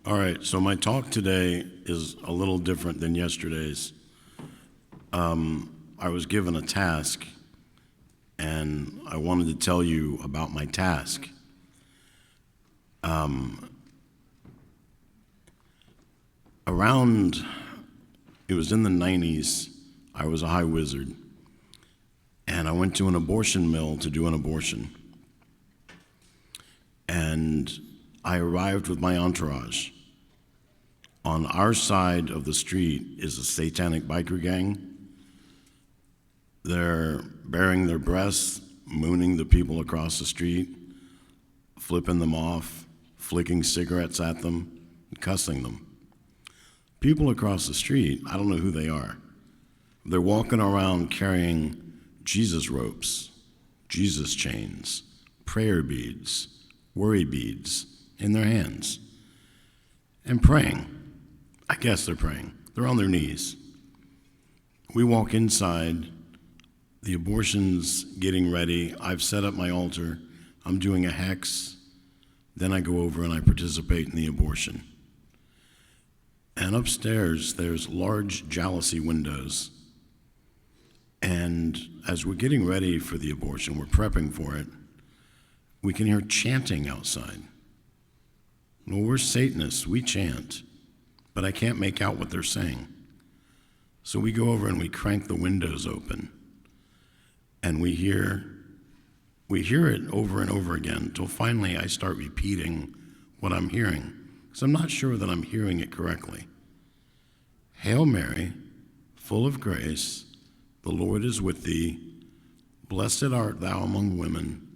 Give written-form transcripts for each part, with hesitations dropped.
All right, so my talk today is a little different than yesterday's. I was given a task, and I wanted to tell you about my task. It was in the 90s, I was a high wizard, and I went to an abortion mill to do an abortion. And I arrived with my entourage. On our side of the street is a satanic biker gang. They're baring their breasts, mooning the people across the street, flipping them off, flicking cigarettes at them, and cussing them. People across the street, I don't know who they are. They're walking around carrying Jesus ropes, Jesus chains, prayer beads, worry beads in their hands, and praying. I guess they're praying. They're on their knees. We walk inside. The abortion's getting ready. I've set up my altar. I'm doing a hex. Then I go over and I participate in the abortion. And upstairs, there's large jalousie windows. And as we're getting ready for the abortion, we're prepping for it, we can hear chanting outside. Well, we're Satanists. We chant. But I can't make out what they're saying. So we go over and we crank the windows open. And we hear it over and over again until finally I start repeating what I'm hearing, because I'm not sure that I'm hearing it correctly. Hail Mary, full of grace, the Lord is with thee. Blessed art thou among women,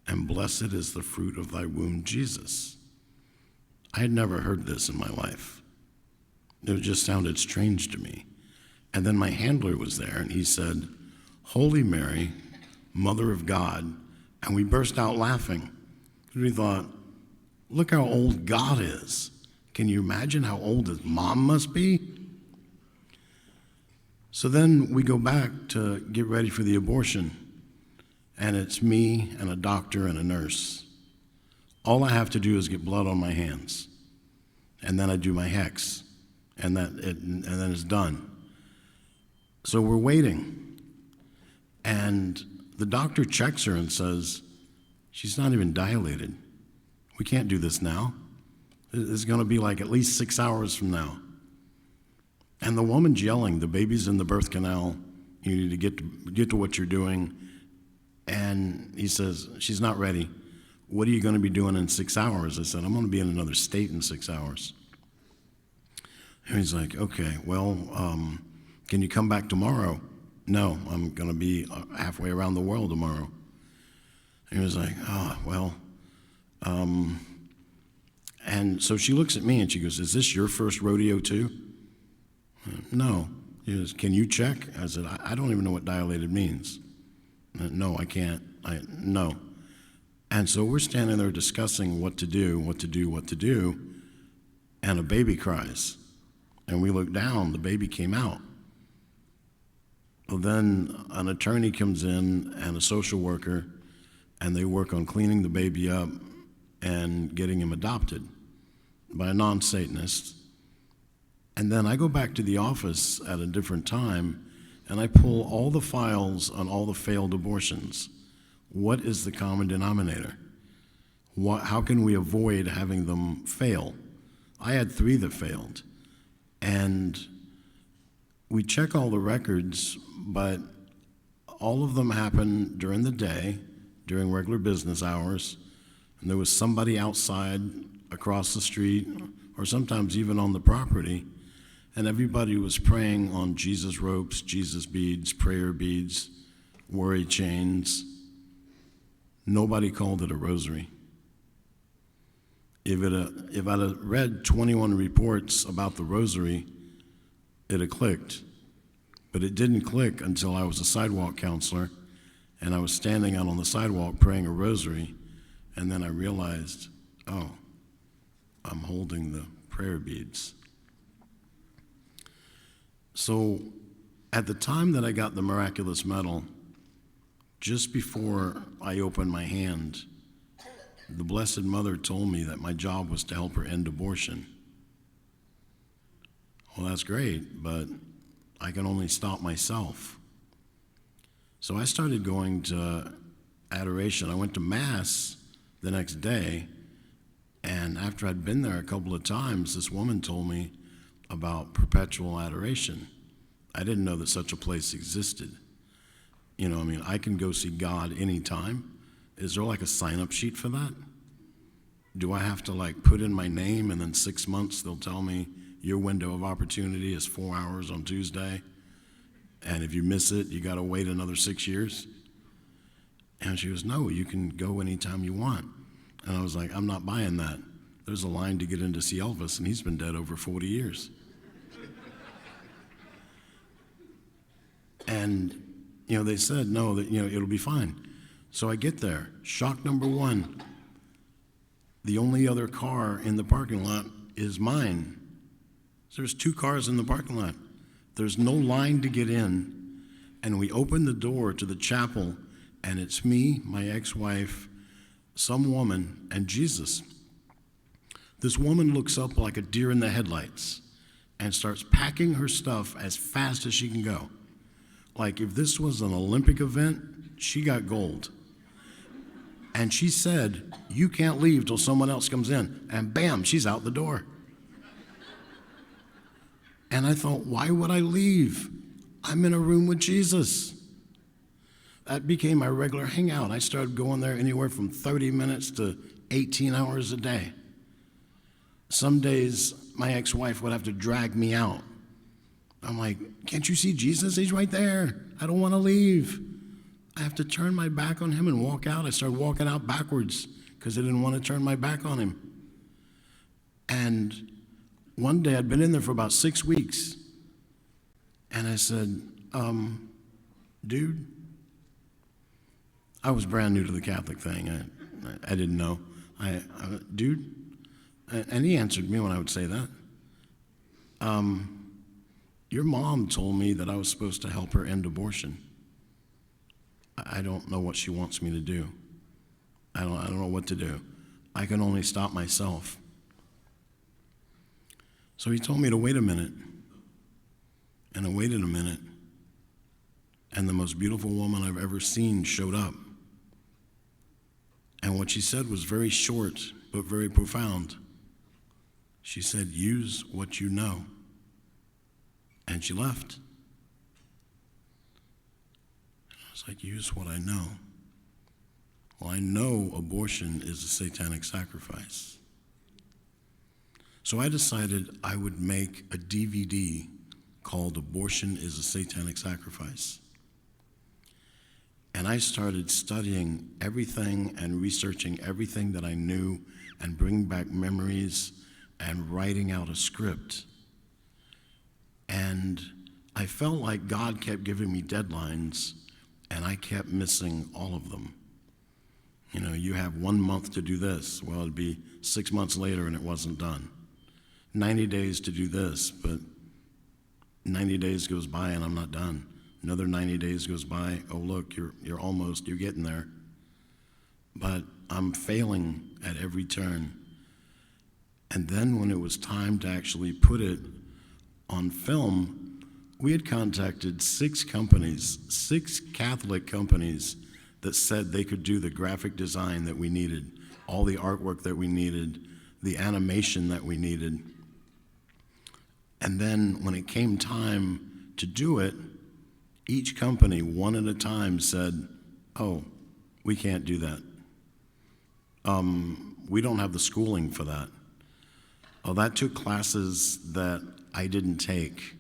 and blessed is the fruit of thy womb, Jesus. I had never heard this in my life. It just sounded strange to me. And then my handler was there, and he said, Holy Mary, Mother of God. And we burst out laughing. We thought, look how old God is. Can you imagine how old his mom must be? So then we go back to get ready for the abortion, and it's me and a doctor and a nurse. All I have to do is get blood on my hands, and then I do my hex. And then it's done. So we're waiting. And the doctor checks her and says, she's not even dilated. We can't do this now. It's going to be like at least 6 hours from now. And the woman's yelling, the baby's in the birth canal. You need to get to what you're doing. And he says, she's not ready. What are you going to be doing in 6 hours? I said, I'm going to be in another state in 6 hours. And he's like, okay, well, can you come back tomorrow? No, I'm going to be halfway around the world tomorrow. And he was like, and so she looks at me and she goes, is this your first rodeo too? No. He goes, can you check? I said, I don't even know what dilated means. No, I can't. No. And so we're standing there discussing what to do, and a baby cries. And we look down, the baby came out. Well, then an attorney comes in and a social worker, and they work on cleaning the baby up and getting him adopted by a non-Satanist. And then I go back to the office at a different time, and I pull all the files on all the failed abortions. What is the common denominator? How can we avoid having them fail? I had 3 that failed. And we check all the records, but all of them happen during the day, during regular business hours, and there was somebody outside across the street, or sometimes even on the property, and everybody was praying on Jesus ropes, Jesus beads, prayer beads, worry chains. Nobody called it a rosary. If I'd have read 21 reports about the rosary, it'd have clicked. But it didn't click until I was a sidewalk counselor, and I was standing out on the sidewalk praying a rosary, and then I realized, oh, I'm holding the prayer beads. So at the time that I got the miraculous medal, just before I opened my hand, the Blessed Mother told me that my job was to help her end abortion. Well, that's great, but I can only stop myself. So I started going to adoration. I went to Mass the next day, and after I'd been there a couple of times, this woman told me about perpetual adoration. I didn't know that such a place existed. I can go see God anytime. Is there like a sign-up sheet for that? Do I have to put in my name and then 6 months they'll tell me your window of opportunity is 4 hours on Tuesday, and if you miss it, you got to wait another 6 years? And she goes, no, you can go anytime you want. And I was like, I'm not buying that. There's a line to get in to see Elvis, and he's been dead over 40 years. And, they said, no, that, it'll be fine. So I get there. Shock number one, the only other car in the parking lot is mine. So there's 2 cars in the parking lot. There's no line to get in. And we open the door to the chapel, and it's me, my ex-wife, some woman, and Jesus. This woman looks up like a deer in the headlights and starts packing her stuff as fast as she can go. Like if this was an Olympic event, she got gold. And she said, you can't leave till someone else comes in. And bam, she's out the door. And I thought, why would I leave? I'm in a room with Jesus. That became my regular hangout. I started going there anywhere from 30 minutes to 18 hours a day. Some days, my ex-wife would have to drag me out. I'm like, can't you see Jesus? He's right there. I don't want to leave. I have to turn my back on him and walk out. I started walking out backwards because I didn't want to turn my back on him. And one day, I'd been in there for about 6 weeks, and I said, dude, I was brand new to the Catholic thing. I didn't know. Dude, and he answered me when I would say that. Your mom told me that I was supposed to help her end abortion. I don't know what she wants me to do. I don't know what to do. I can only stop myself. So he told me to wait a minute. And I waited a minute. And the most beautiful woman I've ever seen showed up. And what she said was very short, but very profound. She said, use what you know. And she left. I was like, use what I know. Well, I know abortion is a satanic sacrifice. So I decided I would make a DVD called Abortion is a Satanic Sacrifice. And I started studying everything and researching everything that I knew and bringing back memories and writing out a script. And I felt like God kept giving me deadlines, and I kept missing all of them. You have 1 month to do this. Well, it'd be 6 months later and it wasn't done. 90 days to do this, but 90 days goes by and I'm not done. Another 90 days goes by. Oh, look, you're getting there. But I'm failing at every turn. And then when it was time to actually put it on film, we had contacted 6 companies, 6 Catholic companies that said they could do the graphic design that we needed, all the artwork that we needed, the animation that we needed. And then when it came time to do it, each company, one at a time, said, oh, we can't do that. We don't have the schooling for that. Oh, that took classes that I didn't take.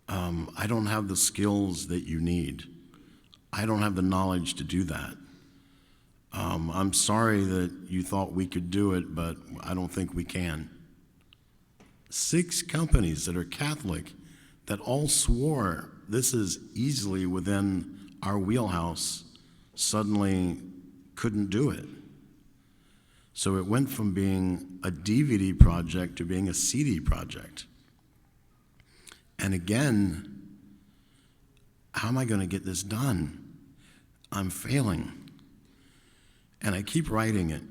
I don't have the skills that you need. I don't have the knowledge to do that. I'm sorry that you thought we could do it, but I don't think we can. 6 companies that are Catholic that all swore this is easily within our wheelhouse suddenly couldn't do it. So it went from being a DVD project to being a CD project. And again, how am I going to get this done? I'm failing. And I keep writing it.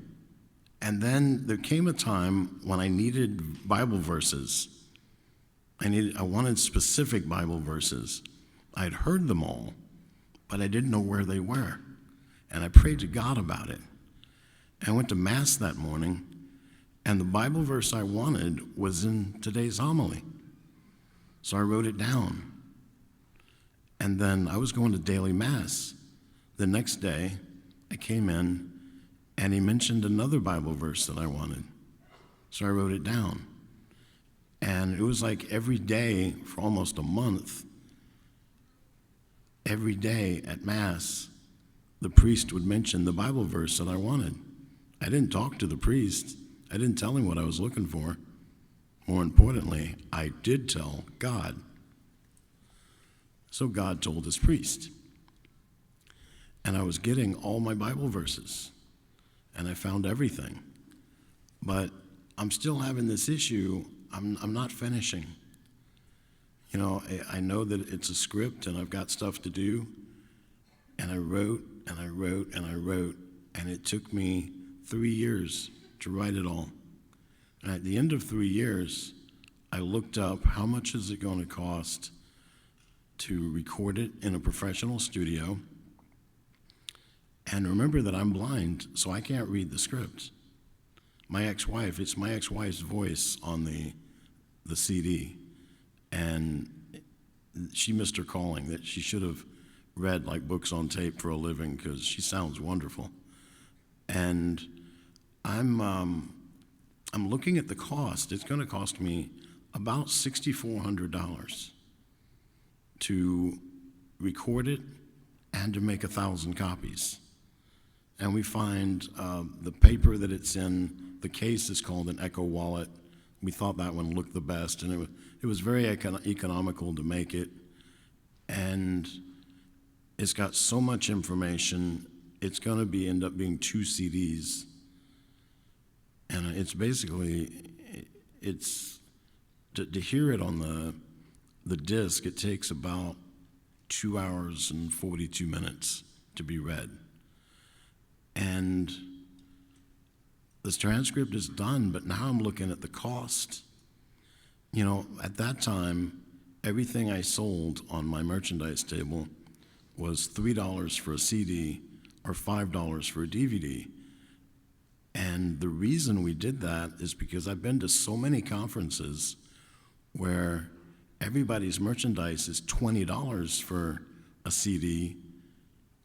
And then there came a time when I needed Bible verses. I wanted specific Bible verses. I'd heard them all, but I didn't know where they were. And I prayed to God about it. I went to Mass that morning, and the Bible verse I wanted was in today's homily. So I wrote it down. And then I was going to daily Mass. The next day, I came in, and he mentioned another Bible verse that I wanted. So I wrote it down. And it was like every day for almost a month, every day at Mass, the priest would mention the Bible verse that I wanted. I didn't talk to the priest. I didn't tell him what I was looking for. More importantly, I did tell God. So God told his priest. And I was getting all my Bible verses. And I found everything. But I'm still having this issue. I'm not finishing. You know, I know that it's a script and I've got stuff to do. And I wrote and I wrote and I wrote. And it took me 3 years to write it all. And at the end of 3 years, I looked up how much is it going to cost to record it in a professional studio. And remember that I'm blind, so I can't read the script. It's my ex-wife's voice on the CD. And she missed her calling, that she should have read like books on tape for a living because she sounds wonderful. And I'm looking at the cost. It's going to cost me about $6,400 to record it and to make 1,000 copies. And we find the paper that it's in, the case is called an Echo Wallet. We thought that one looked the best, and it was very economical to make it. And it's got so much information, it's going to end up being 2 CDs. And it's basically, to hear it on the disc, it takes about 2 hours and 42 minutes to be read. And this transcript is done, but now I'm looking at the cost. You know, at that time, everything I sold on my merchandise table was $3 for a CD or $5 for a DVD. And the reason we did that is because I've been to so many conferences where everybody's merchandise is $20 for a CD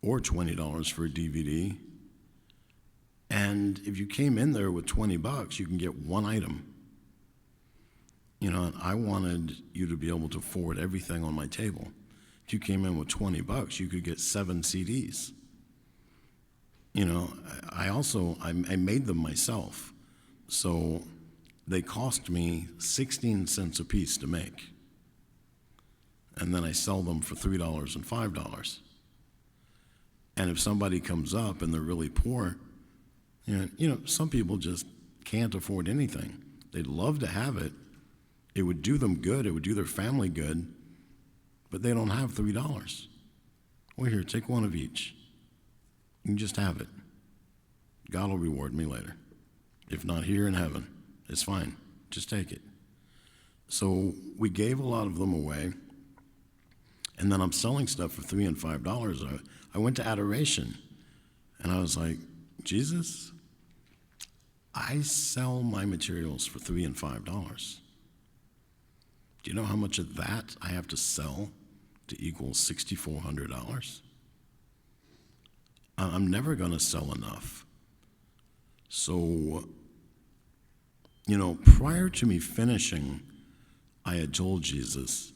or $20 for a DVD. And if you came in there with $20, you can get one item. You know, and I wanted you to be able to afford everything on my table. If you came in with $20, you could get 7 CDs. You know, I made them myself. So they cost me 16 cents a piece to make. And then I sell them for $3 and $5. And if somebody comes up and they're really poor, you know, some people just can't afford anything. They'd love to have it. It would do them good. It would do their family good. But they don't have $3. Well, here, take one of each. You can just have it. God will reward me later. If not here in heaven, it's fine. Just take it. So we gave a lot of them away. And then I'm selling stuff for $3 and $5. I went to adoration. And I was like, Jesus, I sell my materials for $3 and $5. Do you know how much of that I have to sell to equal $6,400? I'm never going to sell enough. So, you know, prior to me finishing, I had told Jesus,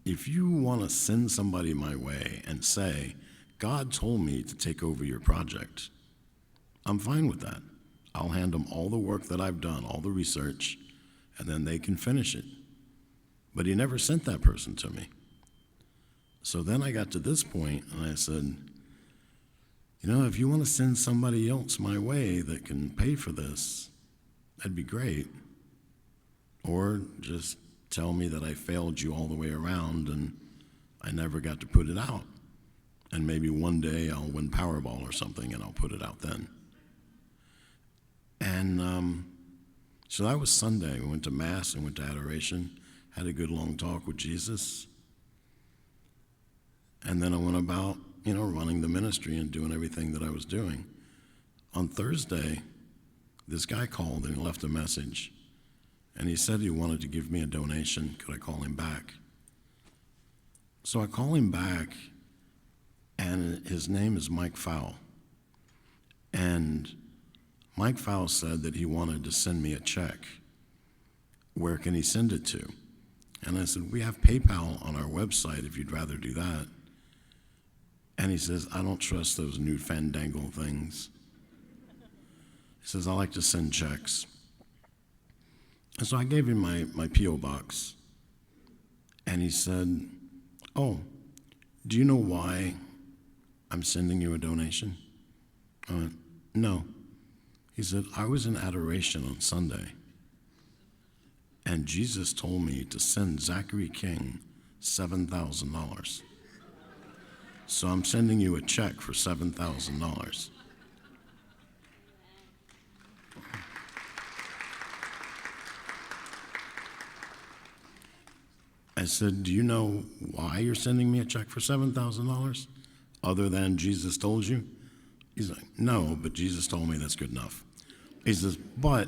if you want to send somebody my way and say, God told me to take over your project, I'm fine with that. I'll hand them all the work that I've done, all the research, and then they can finish it. But he never sent that person to me. So then I got to this point, and I said, you know, if you want to send somebody else my way that can pay for this, that'd be great. Or just tell me that I failed you all the way around and I never got to put it out. And maybe one day I'll win Powerball or something and I'll put it out then. And so that was Sunday. We went to Mass and went to adoration, had a good long talk with Jesus. And then I went about, running the ministry and doing everything that I was doing. On Thursday, this guy called and he left a message. And he said he wanted to give me a donation. Could I call him back? So I call him back, and his name is Mike Fowl. And Mike Fowl said that he wanted to send me a check. Where can he send it to? And I said, we have PayPal on our website if you'd rather do that. And he says, I don't trust those new fandangle things. He says, I like to send checks. And so I gave him my P.O. box. And he said, oh, do you know why I'm sending you a donation? I went, no. He said, I was in adoration on Sunday. And Jesus told me to send Zachary King $7,000. So I'm sending you a check for $7,000. I said, do you know why you're sending me a check for $7,000 other than Jesus told you? He's like, no, but Jesus told me that's good enough. He says, but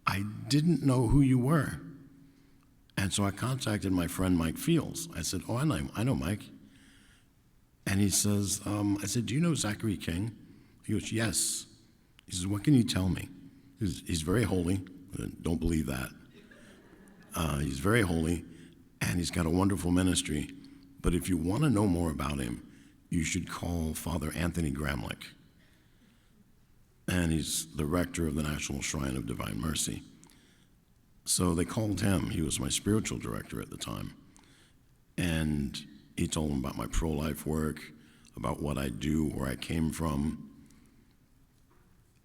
I didn't know who you were. And so I contacted my friend Mike Fields. I said, oh, I know Mike. And he says, I said, do you know Zachary King? He goes, yes. He says, what can you tell me? He's very holy. Don't believe that. He's very holy, and he's got a wonderful ministry. But if you want to know more about him, you should call Father Anthony Gramlich. And he's the rector of the National Shrine of Divine Mercy. So they called him. He was my spiritual director at the time. And he told them about my pro-life work, about what I do, where I came from.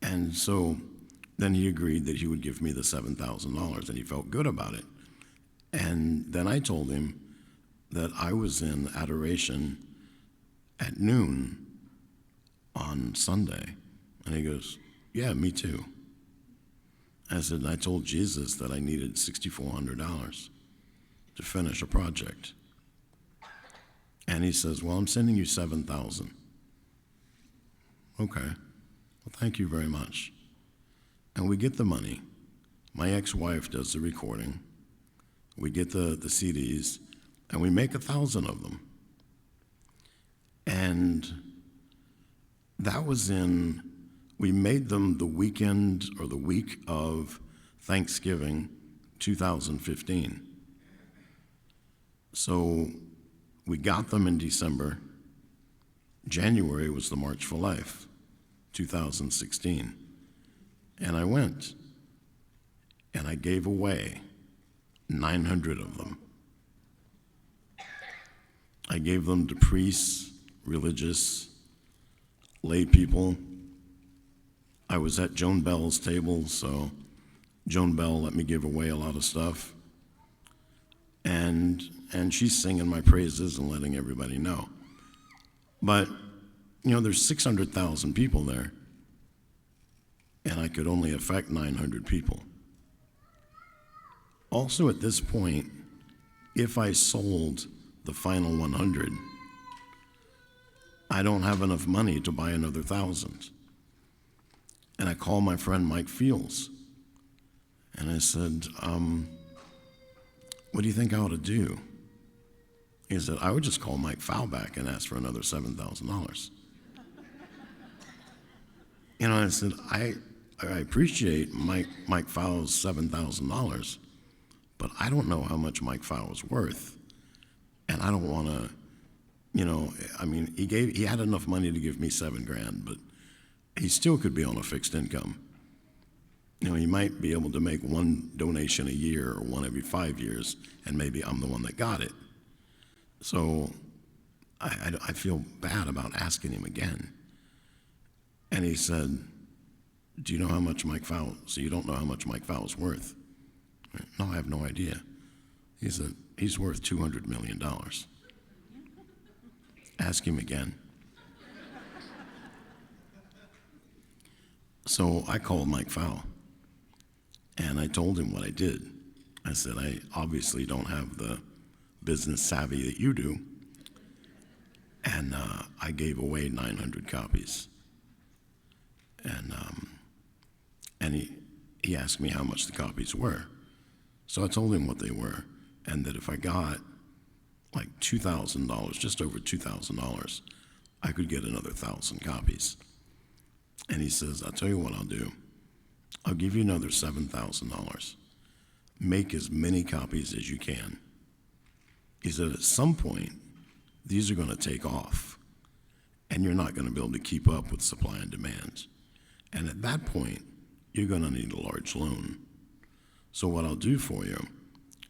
And so then he agreed that he would give me the $7,000, and he felt good about it. And then I told him that I was in adoration at noon on Sunday. And he goes, yeah, me too. I said, I told Jesus that I needed $6,400 to finish a project. And he says, well, I'm sending you $7,000. Okay. Well, thank you very much. And we get the money. My ex-wife does the recording. We get the CDs, and we make 1,000 of them. And that was we made them the weekend or the week of Thanksgiving 2015. So we got them in December. January was the March for Life, 2016. And I went, and I gave away 900 of them. I gave them to priests, religious, lay people. I was at Joan Bell's table, so Joan Bell let me give away a lot of stuff. And she's singing my praises and letting everybody know. But, there's 600,000 people there, and I could only affect 900 people. Also at this point, if I sold the final 100, I don't have enough money to buy another 1,000. And I called my friend Mike Fields, and I said, what do you think I ought to do? He said, I would just call Mike Fowl back and ask for another $7,000. I said, I appreciate Mike Fowl's $7,000, but I don't know how much Mike Fowl is worth. And I don't want to, he had enough money to give me $7,000, but he still could be on a fixed income. He might be able to make one donation a year or one every 5 years, and maybe I'm the one that got it. So I feel bad about asking him again. And he said, do you know how much Mike Fowl, so you don't know how much Mike Fowl is worth? No, I have no idea. He said, he's worth $200 million. Ask him again. So I called Mike Fowl, and I told him what I did. I said, I obviously don't have the business savvy that you do. And I gave away 900 copies. And he asked me how much the copies were. So I told him what they were, and that if I got like $2,000, just over $2,000, I could get another 1,000 copies. And he says, I'll tell you what I'll do. I'll give you another $7,000. Make as many copies as you can. He said, at some point, these are going to take off, and you're not going to be able to keep up with supply and demand. And at that point, you're going to need a large loan. So what I'll do for you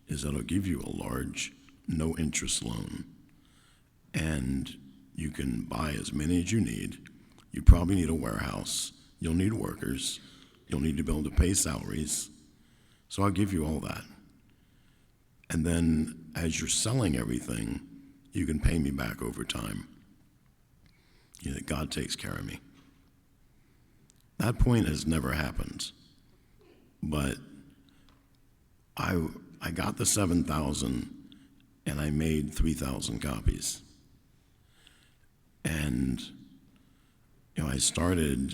is that I'll give you a large, no-interest loan, and you can buy as many as you need. You probably need a warehouse. You'll need workers. You'll need to be able to pay salaries. So I'll give you all that. And then as you're selling everything, you can pay me back over time. You know, God takes care of me. That point has never happened. But I got the 7,000 and I made 3,000 copies. And you know, I started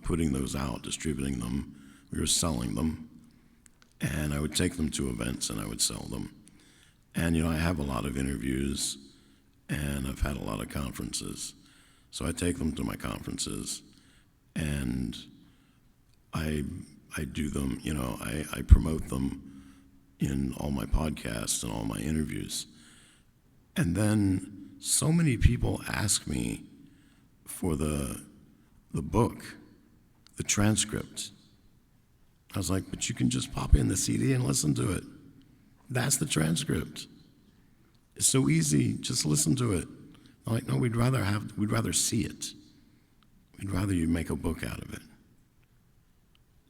putting those out, distributing them. We were selling them, and I would take them to events and I would sell them. And you know, I have a lot of interviews, and I've had a lot of conferences. So I take them to my conferences, and I do them. You know, I promote them in all my podcasts and all my interviews. And then so many people ask me for the book, the transcript. I was like, but you can just pop in the CD and listen to it. That's the transcript. It's so easy, just listen to it. I'm like, no, we'd rather see it. We'd rather you make a book out of it.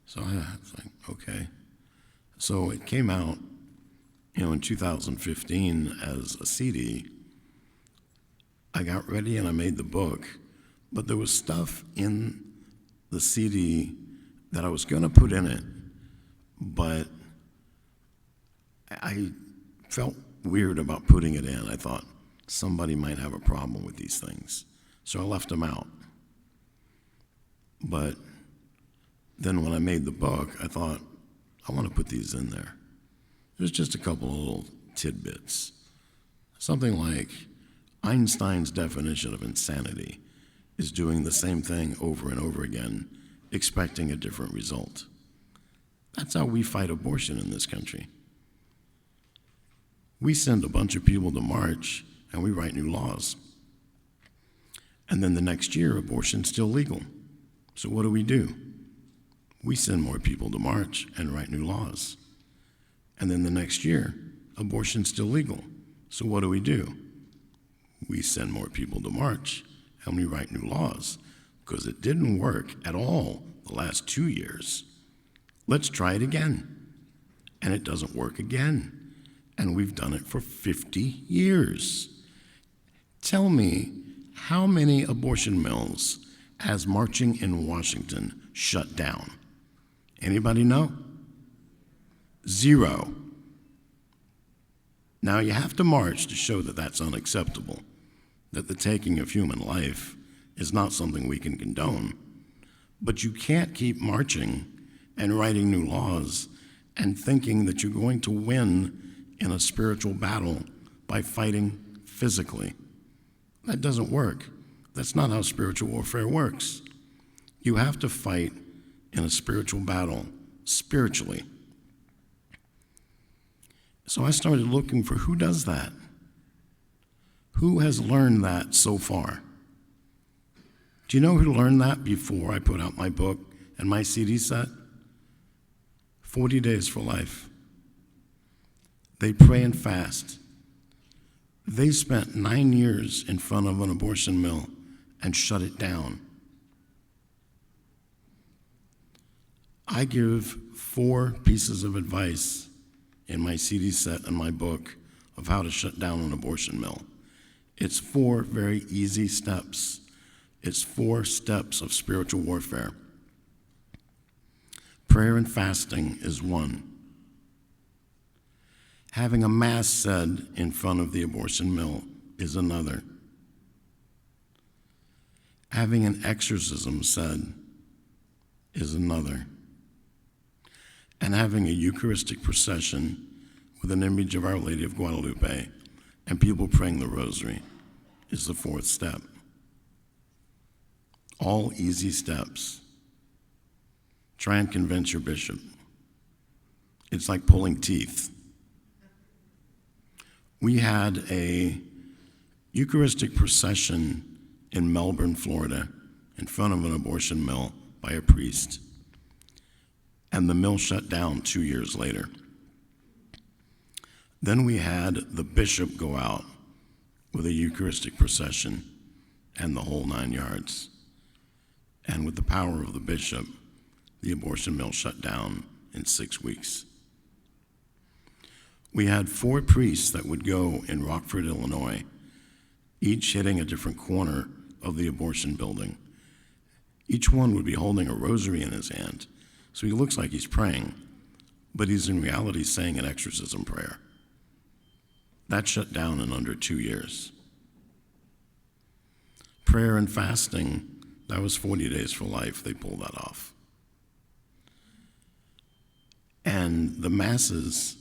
So I was like, okay. So it came out, you know, in 2015 as a CD. I got ready and I made the book, but there was stuff in the CD that I was going to put in it, but I felt weird about putting it in. I thought somebody might have a problem with these things, so I left them out. But then when I made the book, I thought, I want to put these in there. There's just a couple of little tidbits. Something like Einstein's definition of insanity is doing the same thing over and over again, expecting a different result. That's how we fight abortion in this country. We send a bunch of people to march and we write new laws. And then the next year, abortion's still legal. So what do? We send more people to march and write new laws. And then the next year, abortion's still legal. So what do? We send more people to march and we write new laws because it didn't work at all the last 2 years. Let's try it again. And it doesn't work again. And we've done it for 50 years. Tell me, how many abortion mills has marching in Washington shut down? Anybody know? 0. Now you have to march to show that that's unacceptable, that the taking of human life is not something we can condone. But you can't keep marching and writing new laws and thinking that you're going to win in a spiritual battle by fighting physically. That doesn't work. That's not how spiritual warfare works. You have to fight in a spiritual battle, spiritually. So I started looking for who does that. Who has learned that so far? Do you know who learned that before I put out my book and my CD set? 40 Days for Life. They pray and fast. They spent 9 years in front of an abortion mill and shut it down. I give 4 pieces of advice in my CD set and my book of how to shut down an abortion mill. It's 4 very easy steps. It's 4 steps of spiritual warfare. Prayer and fasting is 1. Having a mass said in front of the abortion mill is another. Having an exorcism said is another. And having a Eucharistic procession with an image of Our Lady of Guadalupe and people praying the rosary is the fourth step. All easy steps. Try and convince your bishop. It's like pulling teeth. We had a Eucharistic procession in Melbourne, Florida, in front of an abortion mill by a priest. And the mill shut down 2 years later. Then we had the bishop go out with a Eucharistic procession and the whole 9 yards. And with the power of the bishop, the abortion mill shut down in 6 weeks. We had 4 priests that would go in Rockford, Illinois, each hitting a different corner of the abortion building. Each one would be holding a rosary in his hand, so he looks like he's praying, but he's in reality saying an exorcism prayer. That shut down in under 2 years. Prayer and fasting, that was 40 days for life. They pulled that off. And the masses,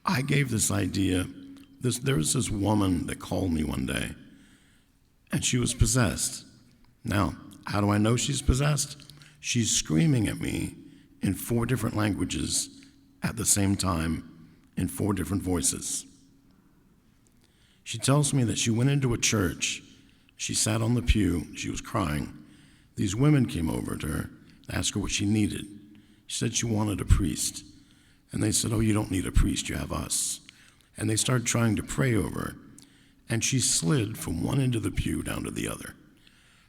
I gave this idea, there was this woman that called me one day, and she was possessed. Now, how do I know she's possessed? She's screaming at me in 4 different languages at the same time in 4 different voices. She tells me that she went into a church, she sat on the pew, she was crying. These women came over to her to ask her what she needed. She said she wanted a priest. And they said, "Oh, you don't need a priest, you have us." And they started trying to pray over her. And she slid from one end of the pew down to the other.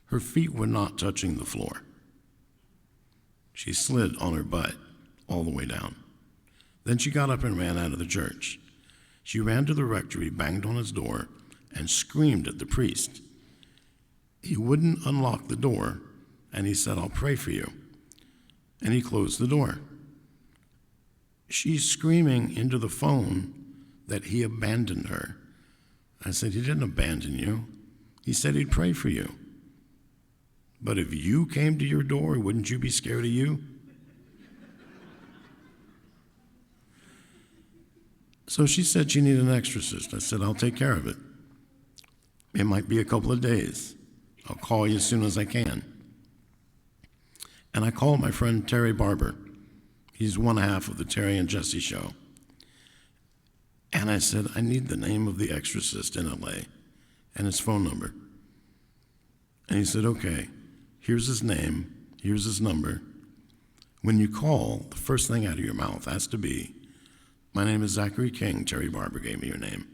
Her feet were not touching the floor. She slid on her butt all the way down. Then she got up and ran out of the church. She ran to the rectory, banged on his door, and screamed at the priest. He wouldn't unlock the door, and he said, "I'll pray for you." And he closed the door. She's screaming into the phone that he abandoned her. I said, "He didn't abandon you. He said he'd pray for you. But if you came to your door, wouldn't you be scared of you?" So she said she needed an exorcist. I said, "I'll take care of it. It might be a couple of days. I'll call you as soon as I can." And I called my friend Terry Barber. He's one half of the Terry and Jesse show. And I said, "I need the name of the exorcist in LA and his phone number." And he said, "Okay, here's his name, here's his number. When you call, the first thing out of your mouth has to be, 'My name is Zachary King. Terry Barber gave me your name.'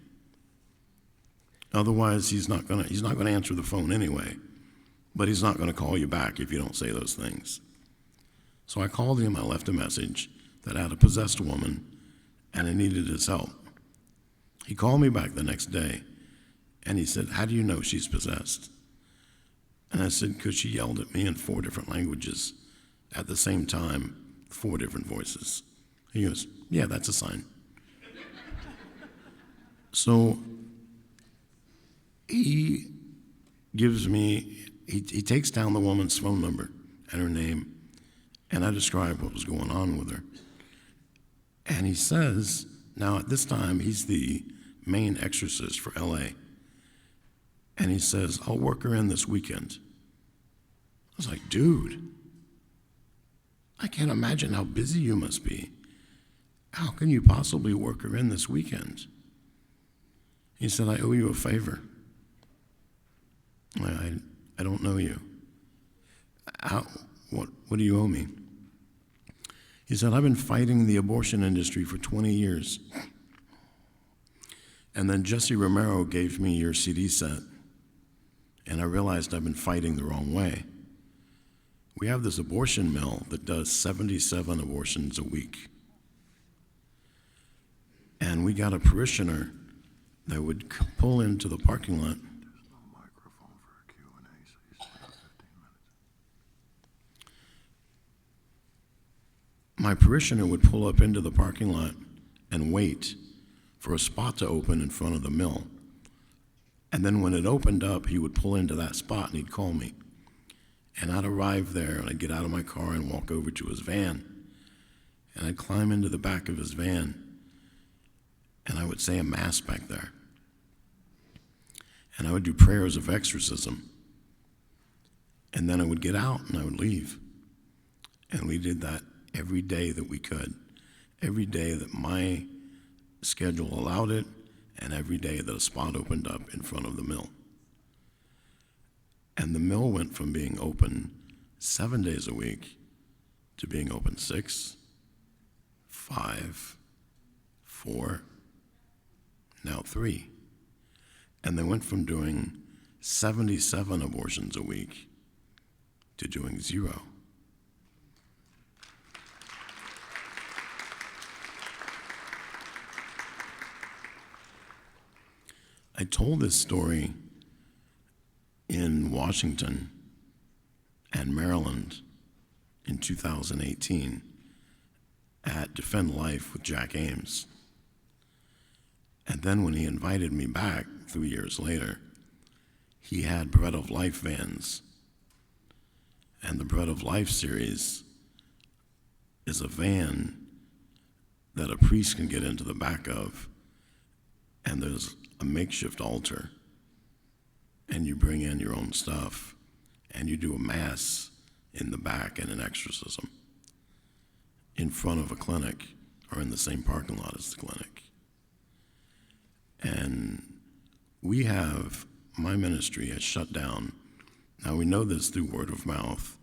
Otherwise, he's not gonna answer the phone anyway, but he's not gonna call you back if you don't say those things." So I called him, I left a message that I had a possessed woman and I needed his help. He called me back the next day and he said, "How do you know she's possessed?" And I said, "Because she yelled at me in 4 different languages at the same time, 4 different voices." He goes, "Yeah, that's a sign." So he takes down the woman's phone number and her name, and I described what was going on with her. And he says, now at this time, he's the main exorcist for LA. And he says, "I'll work her in this weekend." I was like, "Dude, I can't imagine how busy you must be. How can you possibly work her in this weekend?" He said, "I owe you a favor." I don't know you. What do you owe me? He said, "I've been fighting the abortion industry for 20 years. And then Jesse Romero gave me your CD set, and I realized I've been fighting the wrong way. We have this abortion mill that does 77 abortions a week. And we got a parishioner that would pull into the parking lot. There's no microphone for a Q&A, so you still have 15 minutes. my parishioner would pull up into the parking lot and wait for a spot to open in front of the mill. And then when it opened up, he would pull into that spot and he'd call me. And I'd arrive there and I'd get out of my car and walk over to his van. And I'd climb into the back of his van and I would say a mass back there. And I would do prayers of exorcism. And then I would get out and I would leave. And we did that every day that we could. Every day that my schedule allowed it, and every day that a spot opened up in front of the mill. And the mill went from being open 7 days a week to being open 6, 5, 4, now 3. And they went from doing 77 abortions a week to doing 0. I told this story in Washington and Maryland in 2018 at Defend Life with Jack Ames. And then when he invited me back 3 years later, he had Bread of Life vans. And the Bread of Life series is a van that a priest can get into the back of, and there's a makeshift altar, and you bring in your own stuff, and you do a mass in the back and an exorcism in front of a clinic or in the same parking lot as the clinic. And my ministry has shut down. Now we know this through word of mouth,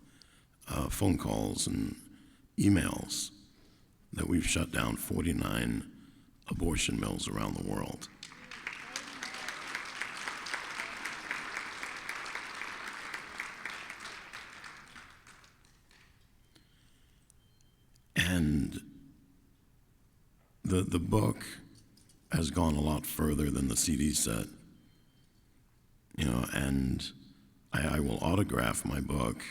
phone calls and emails, that we've shut down 49 abortion mills around the world. And the book has gone a lot further than the CD set, and I will autograph my book.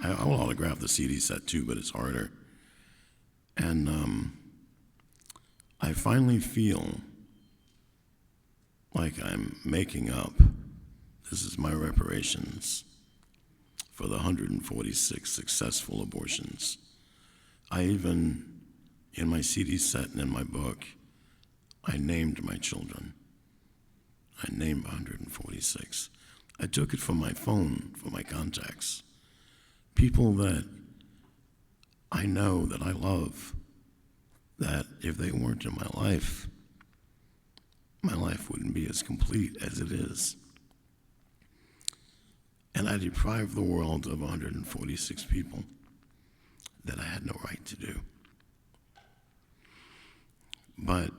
I will autograph the CD set too, but it's harder. And I finally feel like I'm making up. This is my reparations for the 146 successful abortions. I even, in my CD set and in my book, I named my children. I named 146. I took it from my phone, from my contacts. People that I know, that I love, that if they weren't in my life wouldn't be as complete as it is. And I deprived the world of 146 people that I had no right to do. But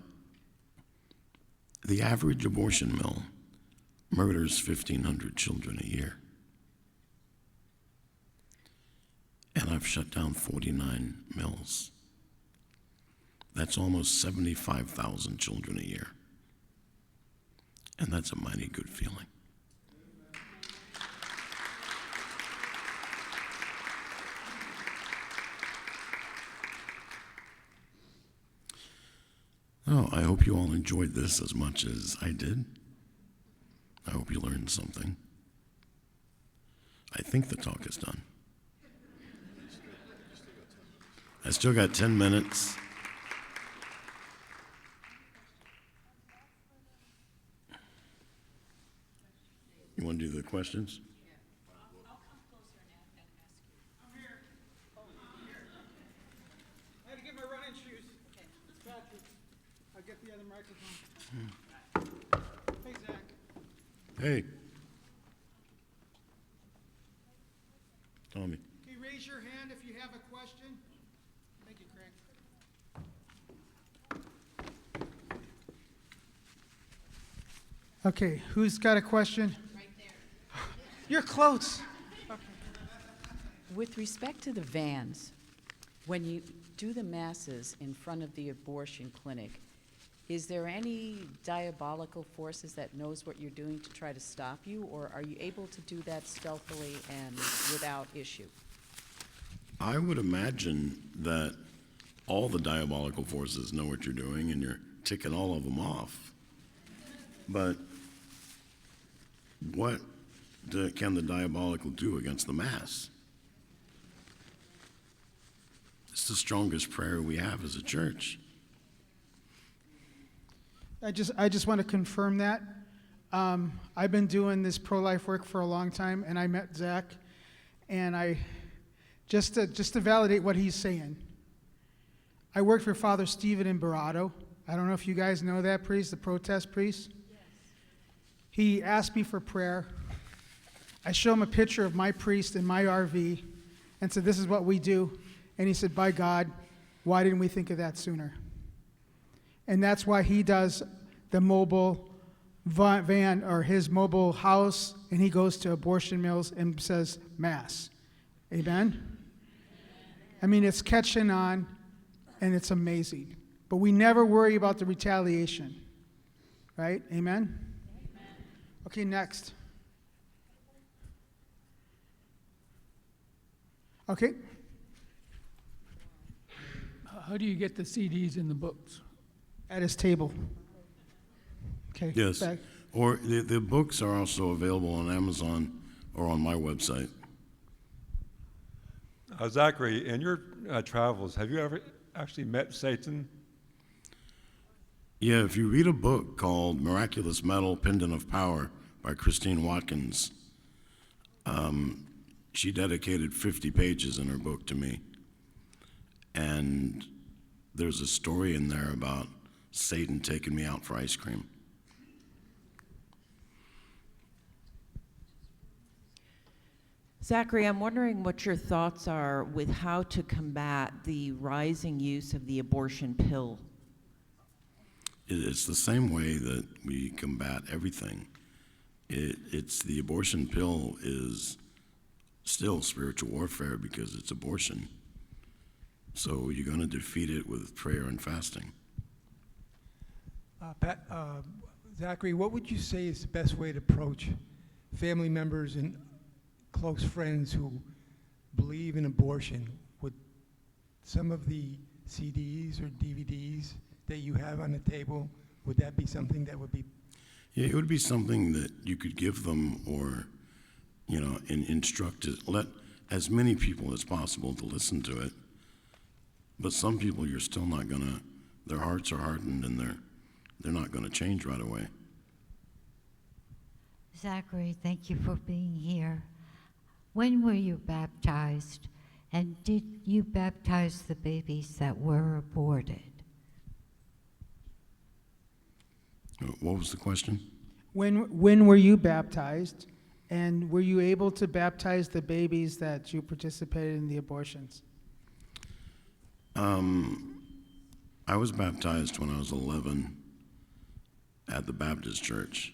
the average abortion mill murders 1,500 children a year. And I've shut down 49 mills. That's almost 75,000 children a year. And that's a mighty good feeling. Oh, I hope you all enjoyed this as much as I did. I hope you learned something. I think the talk is done. I still got 10 minutes. You want to do the questions? I'll come closer and ask you. I'm here. I had to get my running shoes. Okay. Patrick, I'll get the other microphone. Hey, Zach. Hey. Tommy. Can you raise your hand if you have a question? Thank you, Craig. Okay, who's got a question? Right there. You're close. With respect to the vans, when you do the masses in front of the abortion clinic, is there any diabolical forces that knows what you're doing to try to stop you, or are you able to do that stealthily and without issue? I would imagine that all the diabolical forces know what you're doing and you're ticking all of them off. But what can the diabolical do against the Mass? It's the strongest prayer we have as a church. I just want to confirm that. I've been doing this pro-life work for a long time, and I met Zach, and I just to validate what he's saying. I worked for Father Stephen in Barato. I don't know if you guys know that priest, the protest priest. Yes. He asked me for prayer. I show him a picture of my priest in my RV and said, "This is what we do." And he said, "By God, why didn't we think of that sooner?" And that's why he does the mobile van or his mobile house, and he goes to abortion mills and says Mass. Amen? I mean, it's catching on, and it's amazing. But we never worry about the retaliation. Right? Amen? Okay, next. Okay. How do you get the CDs and the books? At his table. Okay. Yes. Back. Or the books are also available on Amazon or on my website. Zachary, in your travels, have you ever actually met Satan? Yeah, if you read a book called Miraculous Metal, Pendant of Power by Christine Watkins, she dedicated 50 pages in her book to me. And there's a story in there about Satan taking me out for ice cream. Zachary, I'm wondering what your thoughts are with how to combat the rising use of the abortion pill. It's the same way that we combat everything. It's the abortion pill is still spiritual warfare because it's abortion. So you're going to defeat it with prayer and fasting. Zachary, what would you say is the best way to approach family members and close friends who believe in abortion? Would some of the CDs or DVDs that you have on the table, would that be something that would be? Yeah, it would be something that you could give them or, instruct it, let as many people as possible to listen to it. But some people you're still not gonna, their hearts are hardened and they're not gonna change right away. Zachary, thank you for being here. When were you baptized? And did you baptize the babies that were aborted? What was the question? When were you baptized? And were you able to baptize the babies that you participated in the abortions? I was baptized when I was 11 at the Baptist church.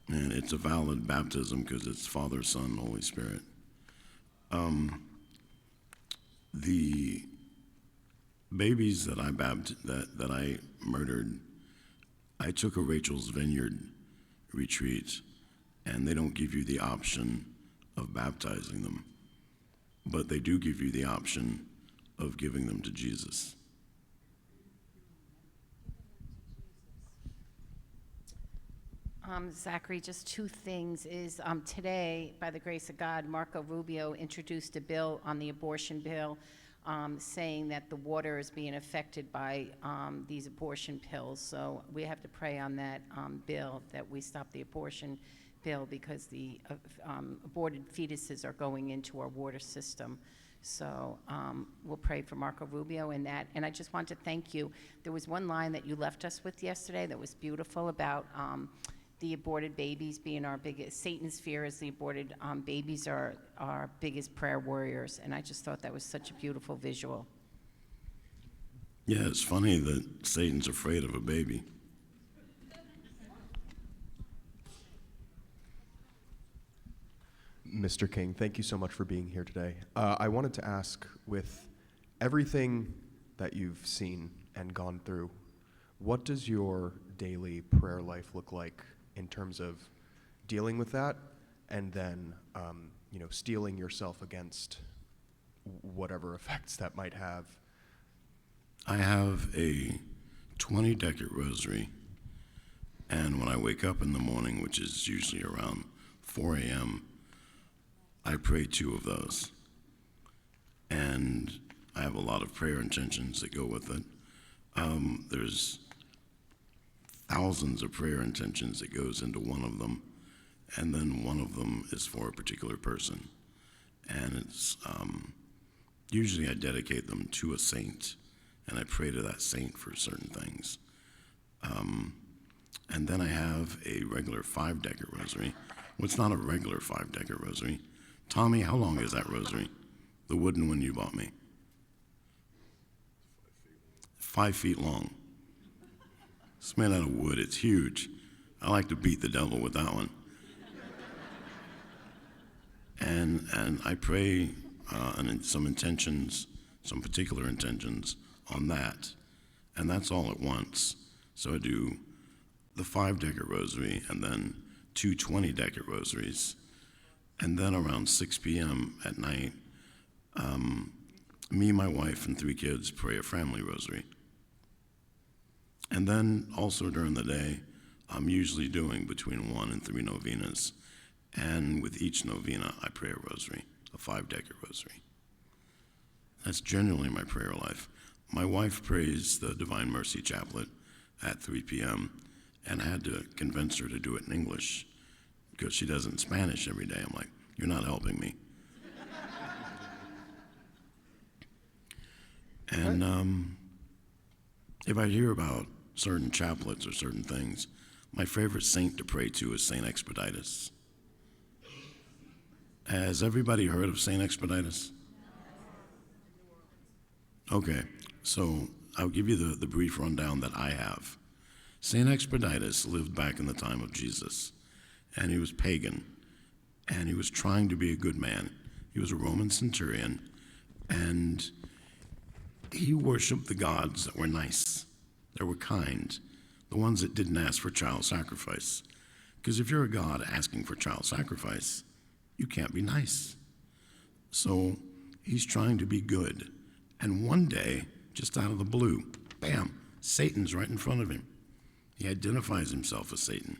And it's a valid baptism because it's Father, Son, Holy Spirit. The babies that I murdered, I took a Rachel's Vineyard retreat, and they don't give you the option of baptizing them, but they do give you the option of giving them to Jesus. Zachary, just two things is today, by the grace of God, Marco Rubio introduced a bill on the abortion bill saying that the water is being affected by these abortion pills. So we have to pray on that bill that we stop the abortion bill because the aborted fetuses are going into our water system. So we'll pray for Marco Rubio in that. And I just want to thank you. There was one line that you left us with yesterday that was beautiful about the aborted babies being our biggest, Satan's fear is the aborted babies are our biggest prayer warriors. And I just thought that was such a beautiful visual. Yeah, it's funny that Satan's afraid of a baby. Mr. King, thank you so much for being here today. I wanted to ask, with everything that you've seen and gone through, what does your daily prayer life look like in terms of dealing with that and then, steeling yourself against whatever effects that might have I have a 20-decade rosary, and when I wake up in the morning, which is usually around 4 a.m., I pray 2 of those. And I have a lot of prayer intentions that go with it. There's thousands of prayer intentions that goes into one of them, and then one of them is for a particular person. And it's usually I dedicate them to a saint, and I pray to that saint for certain things. And then I have a regular 5-decade rosary. Well, it's not a regular 5-decade rosary. Tommy, how long is that rosary? The wooden one you bought me. 5 feet long. It's made out of wood. It's huge. I like to beat the devil with that one. And I pray some intentions, some particular intentions on that. And that's all at once. So I do the 5-decade rosary and then 2 20-decade rosaries. And then around 6 p.m. at night, me, my wife, and 3 kids pray a family rosary. And then also during the day, I'm usually doing between 1 and 3 novenas. And with each novena, I pray a rosary, a 5-decade rosary. That's generally my prayer life. My wife prays the Divine Mercy Chaplet at 3 p.m., and I had to convince her to do it in English because she does it in Spanish every day. I'm like, you're not helping me. And if I hear about certain chaplets or certain things, my favorite saint to pray to is Saint Expeditus. Has everybody heard of Saint Expeditus? Okay, so I'll give you the brief rundown that I have. Saint Expeditus lived back in the time of Jesus, and he was pagan, and he was trying to be a good man. He was a Roman centurion, and he worshiped the gods that were nice, that were kind, the ones that didn't ask for child sacrifice. Because if you're a god asking for child sacrifice, you can't be nice. So he's trying to be good. And one day, just out of the blue, bam, Satan's right in front of him. He identifies himself as Satan.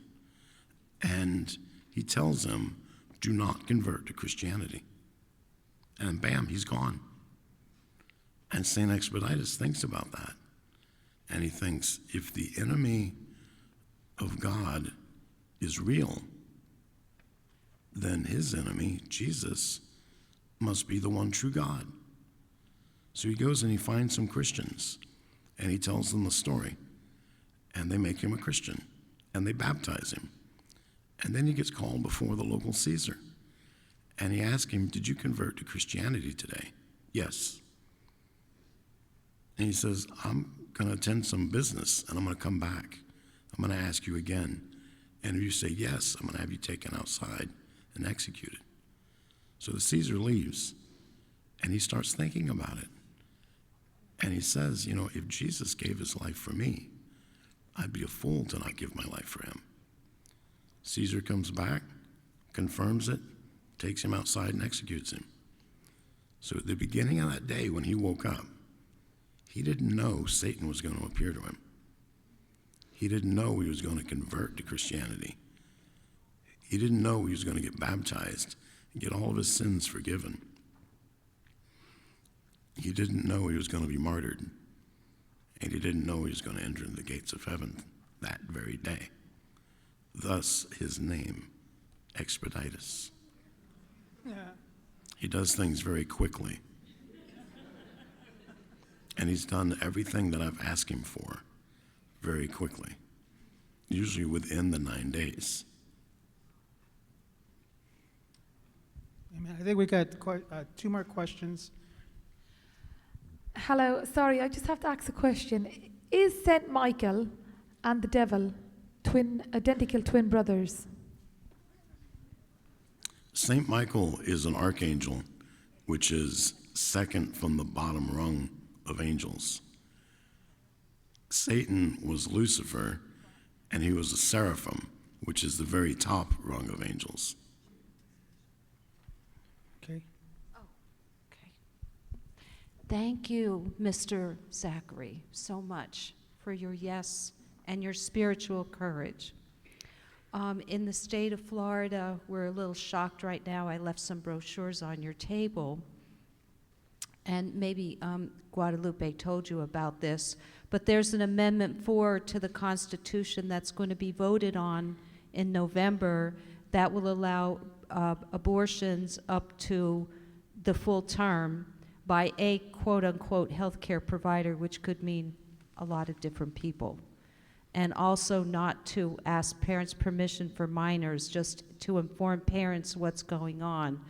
And he tells him, do not convert to Christianity. And bam, he's gone. And St. Expeditus thinks about that. And he thinks, if the enemy of God is real, then his enemy, Jesus, must be the one true God. So he goes and he finds some Christians, and he tells them the story. And they make him a Christian, and they baptize him. And then he gets called before the local Caesar. And he asks him, did you convert to Christianity today? Yes. And he says, I'm going to attend some business, and I'm going to come back. I'm going to ask you again. And if you say yes, I'm going to have you taken outside and executed. So the Caesar leaves, and he starts thinking about it. And he says, you know, if Jesus gave his life for me, I'd be a fool to not give my life for him. Caesar comes back, confirms it, takes him outside and executes him. So at the beginning of that day when he woke up, he didn't know Satan was going to appear to him. He didn't know he was going to convert to Christianity. He didn't know he was going to get baptized and get all of his sins forgiven. He didn't know he was going to be martyred. And he didn't know he was going to enter the gates of heaven that very day. Thus, his name, Expeditus. Yeah. He does things very quickly. And he's done everything that I've asked him for very quickly, usually within the 9 days. Amen. I think we got 2 more questions. Hello, sorry, I just have to ask a question. Is Saint Michael and the devil identical twin brothers? Saint Michael is an archangel, which is second from the bottom rung of angels. Satan was Lucifer, and he was a seraphim, which is the very top rung of angels. Okay. Thank you, Mr. Zachary, so much for your yes and your spiritual courage. In the state of Florida, we're a little shocked right now. I left some brochures on your table, and maybe Guadalupe told you about this, but there's an Amendment 4 to the Constitution that's going to be voted on in November that will allow abortions up to the full term by a quote-unquote healthcare provider, which could mean a lot of different people. And also not to ask parents' permission for minors, just to inform parents what's going on.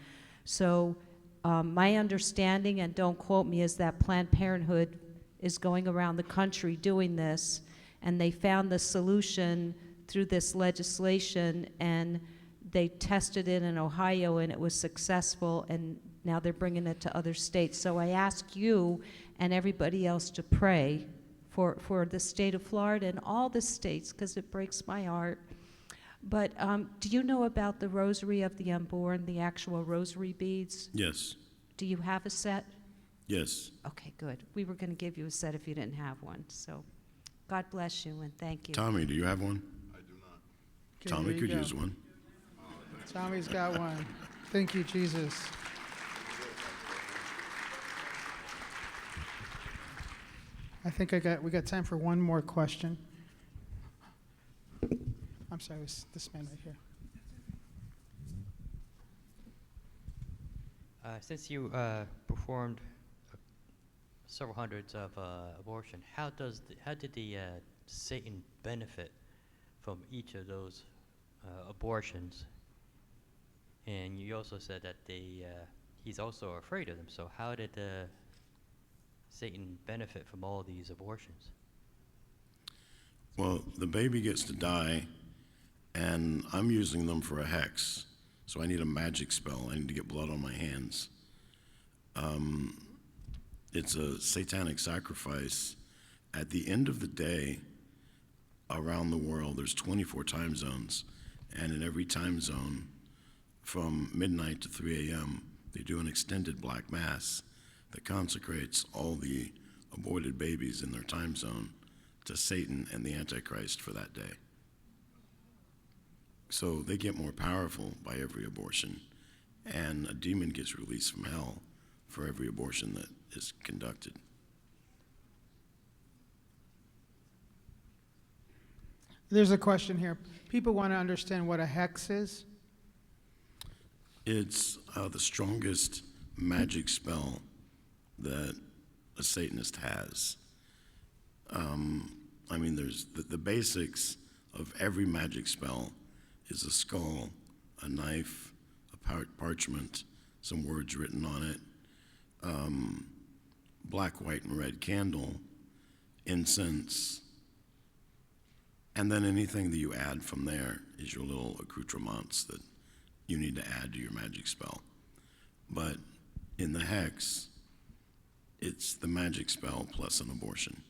So my understanding, and don't quote me, is that Planned Parenthood is going around the country doing this, and they found the solution through this legislation, and they tested it in Ohio, and it was successful, and now they're bringing it to other states. So I ask you and everybody else to pray for the state of Florida and all the states, because it breaks my heart. But do you know about the Rosary of the Unborn, the actual rosary beads? Yes. Do you have a set? Yes. Okay, good. We were going to give you a set if you didn't have one. So God bless you and thank you. Tommy, do you have one? I do not. Okay, Tommy there you could go. use one. Tommy's got one. Thank you, Jesus. I think we got time for one more question. I'm sorry, it was this man right here. Since you performed several hundreds of abortion, how did the Satan benefit from each of those abortions? And you also said that he's also afraid of them. So how did Satan benefit from all these abortions? Well, the baby gets to die, and I'm using them for a hex. So I need a magic spell. I need to get blood on my hands. It's a satanic sacrifice. At the end of the day, around the world, there's 24 time zones. And in every time zone, from midnight to 3 a.m., they do an extended black mass that consecrates all the aborted babies in their time zone to Satan and the Antichrist for that day. So they get more powerful by every abortion, and a demon gets released from hell for every abortion that is conducted. There's a question here. People want to understand what a hex is. It's the strongest magic spell that a Satanist has. I mean, there's the basics of every magic spell is a skull, a knife, a parchment, some words written on it, black, white, and red candle, incense, and then anything that you add from there is your little accoutrements that you need to add to your magic spell. But in the hex, it's the magic spell plus an abortion.